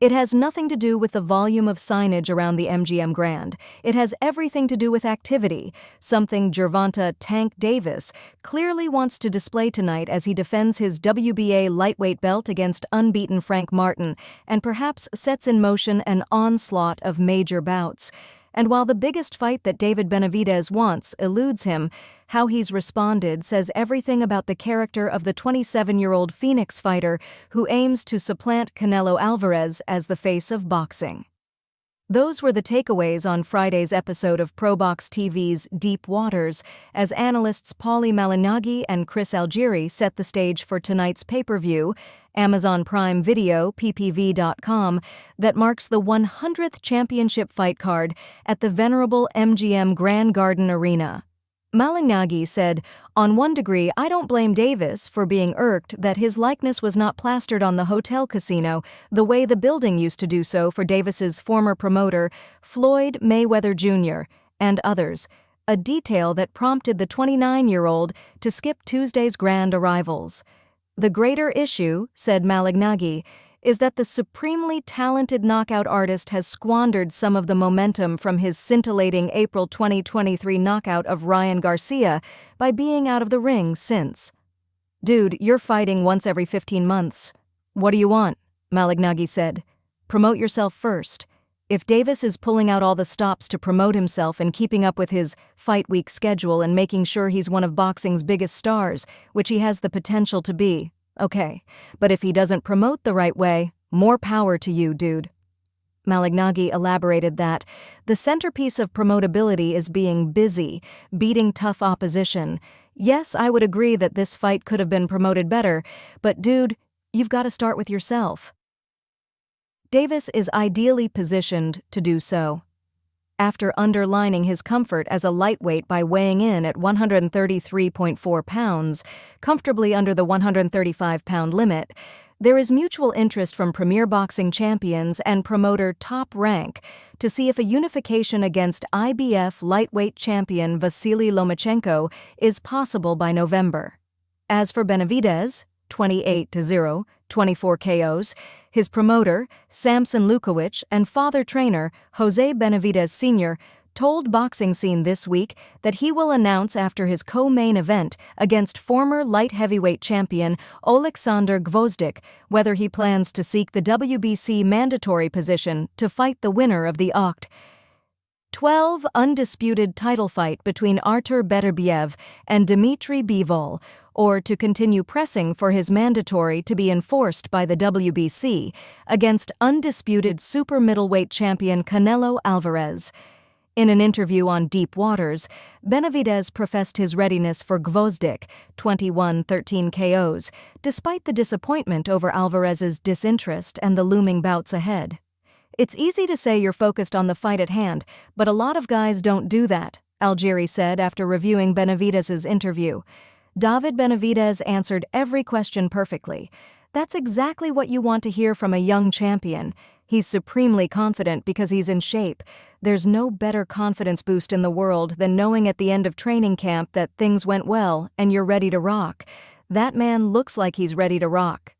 It has nothing to do with the volume of signage around the MGM Grand. It has everything to do with activity, something Gervonta "Tank" Davis clearly wants to display tonight as he defends his WBA lightweight belt against unbeaten Frank Martin and perhaps sets in motion an onslaught of major bouts. And while the biggest fight that David Benavidez wants eludes him, how he's responded says everything about the character of the 27-year-old Phoenix fighter who aims to supplant Canelo Alvarez as the face of boxing. Those were the takeaways on Friday's episode of ProBox TV's Deep Waters, as analysts Paulie Malignaggi and Chris Algieri set the stage for tonight's pay-per-view, Amazon Prime Video, ppv.com, that marks the 100th championship fight card at the venerable MGM Grand Garden Arena. Malignaggi said, "On one degree, I don't blame Davis for being irked that his likeness was not plastered on the hotel casino the way the building used to do so for Davis's former promoter, Floyd Mayweather Jr., and others, a detail that prompted the 29-year-old to skip Tuesday's grand arrivals. The greater issue," said Malignaggi, "is that the supremely talented knockout artist has squandered some of the momentum from his scintillating April 2023 knockout of Ryan Garcia by being out of the ring since." "Dude, you're fighting once every 15 months. What do you want?" Malignaggi said. "Promote yourself first. If Davis is pulling out all the stops to promote himself and keeping up with his fight week schedule and making sure he's one of boxing's biggest stars, which he has the potential to be, okay, but if he doesn't promote the right way, more power to you, dude." Malignaggi elaborated that the centerpiece of promotability is being busy, beating tough opposition. "Yes, I would agree that this fight could have been promoted better, but dude, you've got to start with yourself." Davis is ideally positioned to do so. After underlining his comfort as a lightweight by weighing in at 133.4 pounds, comfortably under the 135-pound limit, there is mutual interest from premier boxing champions and promoter Top Rank to see if a unification against IBF lightweight champion Vasily Lomachenko is possible by November. As for Benavidez, 28-0, 24 KOs, his promoter, Samson Lukowicz, and father trainer, Jose Benavidez Sr., told Boxing Scene this week that he will announce after his co-main event against former light heavyweight champion Oleksandr Gvozdyk whether he plans to seek the WBC mandatory position to fight the winner of the Oct. 12 undisputed title fight between Artur Beterbiev and Dmitry Bivol, or to continue pressing for his mandatory to be enforced by the WBC against undisputed super middleweight champion Canelo Alvarez. In an interview on Deep Waters, Benavidez professed his readiness for Gvozdyk, 21-13 KOs, despite the disappointment over Alvarez's disinterest and the looming bouts ahead. "It's easy to say you're focused on the fight at hand, but a lot of guys don't do that," Algieri said after reviewing Benavidez's interview. David Benavidez answered every question perfectly. "That's exactly what you want to hear from a young champion. He's supremely confident because he's in shape. There's no better confidence boost in the world than knowing at the end of training camp that things went well and you're ready to rock. That man looks like he's ready to rock."